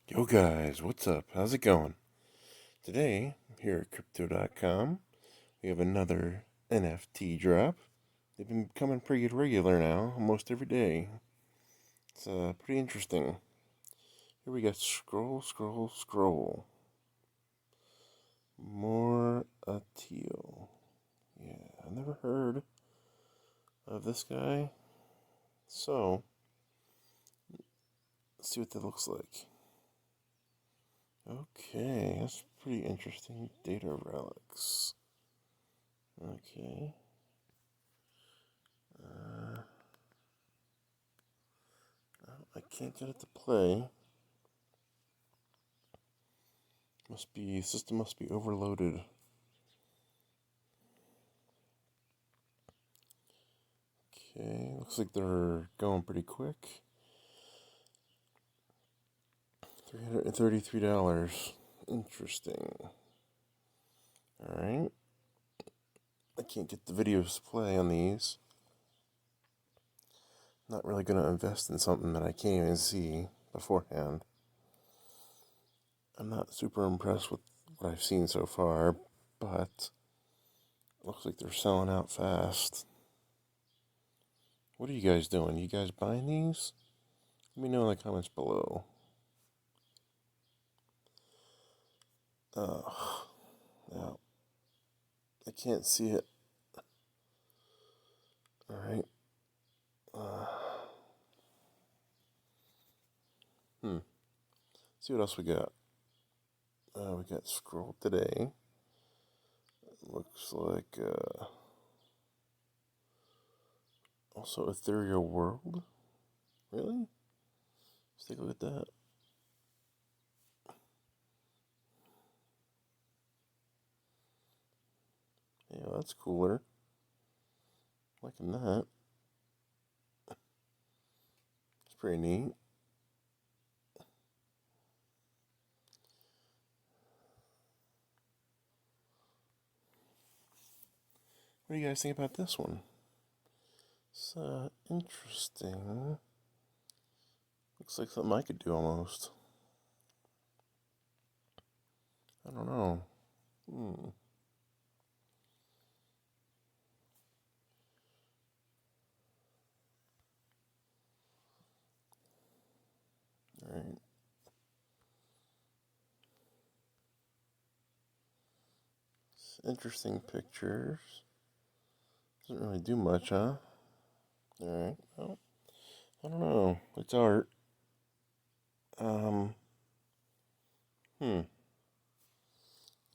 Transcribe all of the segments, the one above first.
Yo guys, what's up? How's it going? Today, here at crypto.com, we have another NFT drop. They've been coming pretty regular now, almost every day. It's pretty interesting. Here we got scroll. More a teal. Yeah, I've never heard of this guy. So, let's see what that looks like. Okay, that's pretty interesting. Data relics. Okay. I can't get it to play. System must be overloaded. Okay, looks like they're going pretty quick. $333. Interesting. Alright. I can't get the videos to play on these. Not really going to invest in something that I can't even see beforehand. I'm not super impressed with what I've seen so far, but it looks like they're selling out fast. What are you guys doing? You guys buying these? Let me know in the comments below. Now, I can't see it. Alright. See what else we got. We got Scroll today. Looks like also Ethereal World. Really? Let's take a look at that. Yeah, that's cooler. Liking that. It's pretty neat. What do you guys think about this one? It's interesting. Looks like something I could do almost. I don't know. Alright. Interesting pictures. Doesn't really do much, huh? Alright. Well, I don't know. It's art. Um. Yeah,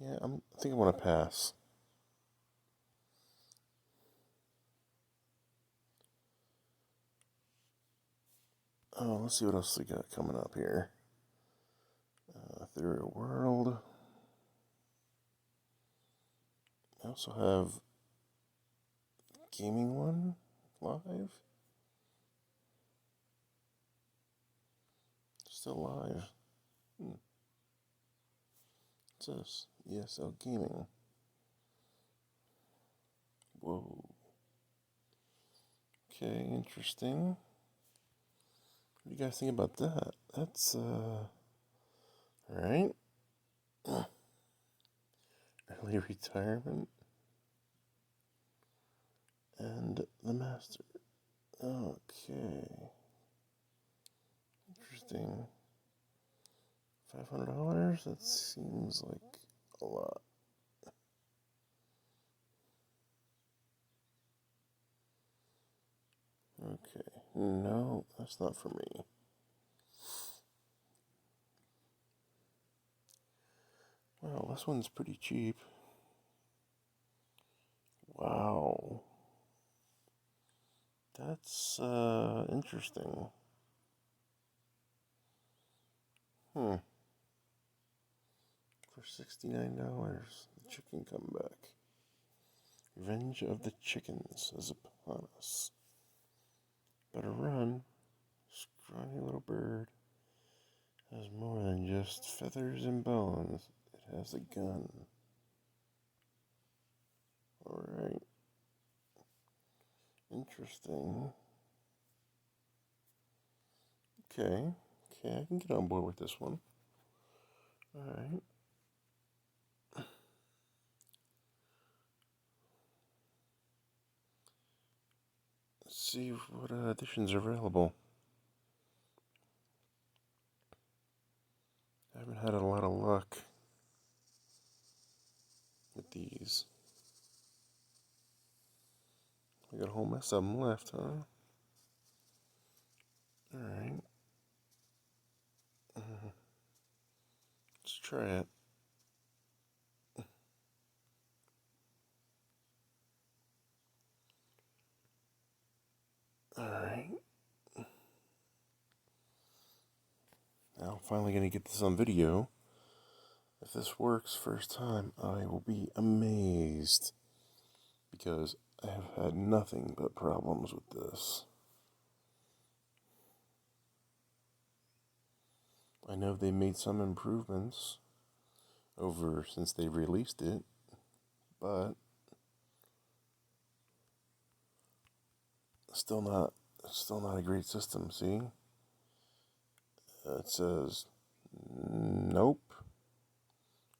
I think I want to pass. Oh, let's see what else we got coming up here. Ethereal World. I also have gaming one live. Still live. What's this? ESL Gaming. Whoa. Okay, interesting. What do you guys think about that? That's, alright. Early retirement. And the master. Okay. Interesting. $500? That seems like a lot. Okay. No, that's not for me. Wow, this one's pretty cheap. Wow. That's interesting. For $69, the chicken comeback. Revenge of the chickens is upon us. Better run. Scrawny little bird has more than just feathers and bones. It has a gun. Alright. Interesting. Okay, I can get on board with this one. Alright. Let's see what additions are available. I haven't had a lot of luck with these. We got a whole mess of them left, huh? Alright. Let's try it. Alright. Now I'm finally going to get this on video. If this works first time, I will be amazed. Because I have had nothing but problems with this. I know they made some improvements over since they released it, but still not a great system, see? It says, nope.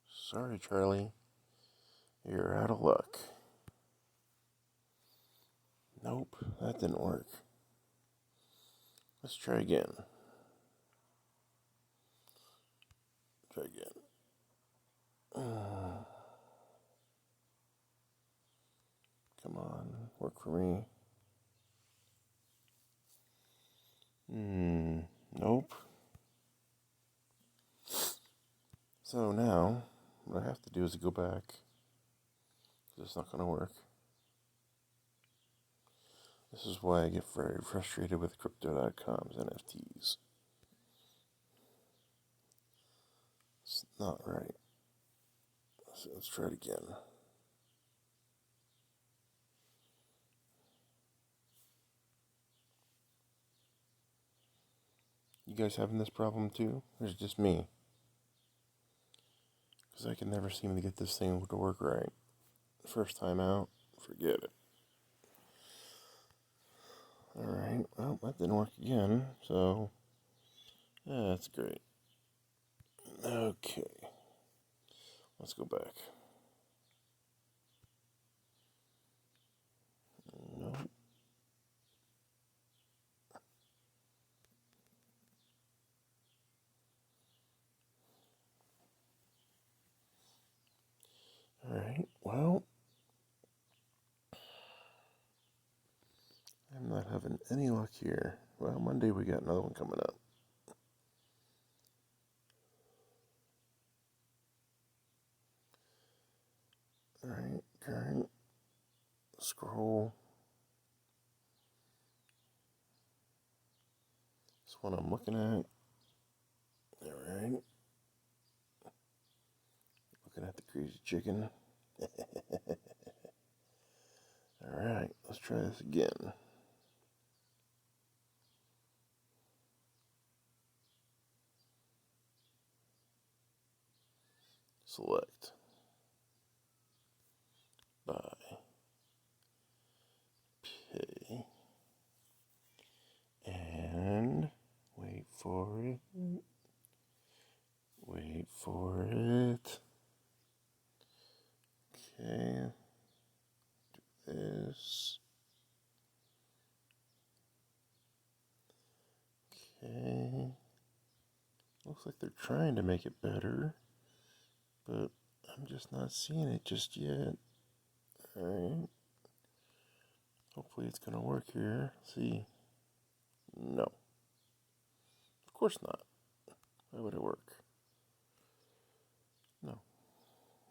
Sorry, Charlie. You're out of luck. Nope, that didn't work. Let's try again. Come on, work for me. Nope. So now, what I have to do is go back. It's not going to work. This is why I get very frustrated with Crypto.com's NFTs. It's not right. So let's try it again. You guys having this problem too? Or is it just me? Because I can never seem to get this thing to work right. First time out, forget it. Alright, well, that didn't work again, so yeah, that's great. Okay, let's go back. Nope. Alright, well, I'm not having any luck here. Well, Monday we got another one coming up. Alright, current, scroll. This one I'm looking at. Alright. Looking at the crazy chicken. Alright, let's try this again. Select. Buy. Pay. And wait for it. Wait for it. Okay. Do this. Okay. Looks like they're trying to make it better, but I'm just not seeing it just yet. Alright. Hopefully it's gonna work here. See? No. Of course not. Why would it work? No.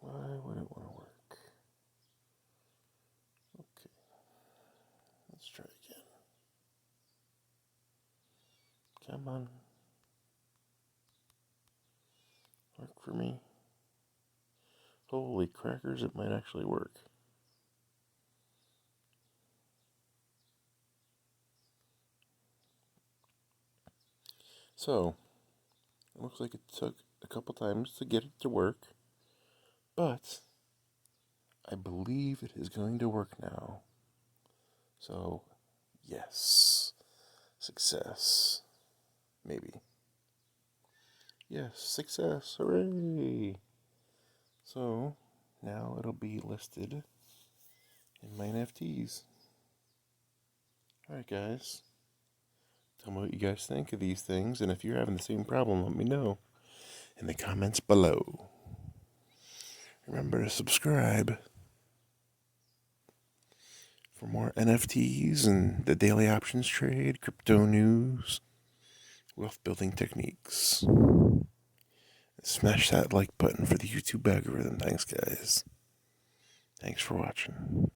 Why would it want to work? Okay. Let's try again. Come on. Work for me. Holy crackers, it might actually work. So, it looks like it took a couple times to get it to work, but I believe it is going to work now. So, yes. Success. Maybe. Yes, success, hooray! So, now it'll be listed in my NFTs. Alright guys, tell me what you guys think of these things, and if you're having the same problem, let me know in the comments below. Remember to subscribe for more NFTs and the daily options trade, crypto news, wealth building techniques. Smash that like button for the YouTube algorithm. Thanks, guys. Thanks for watching.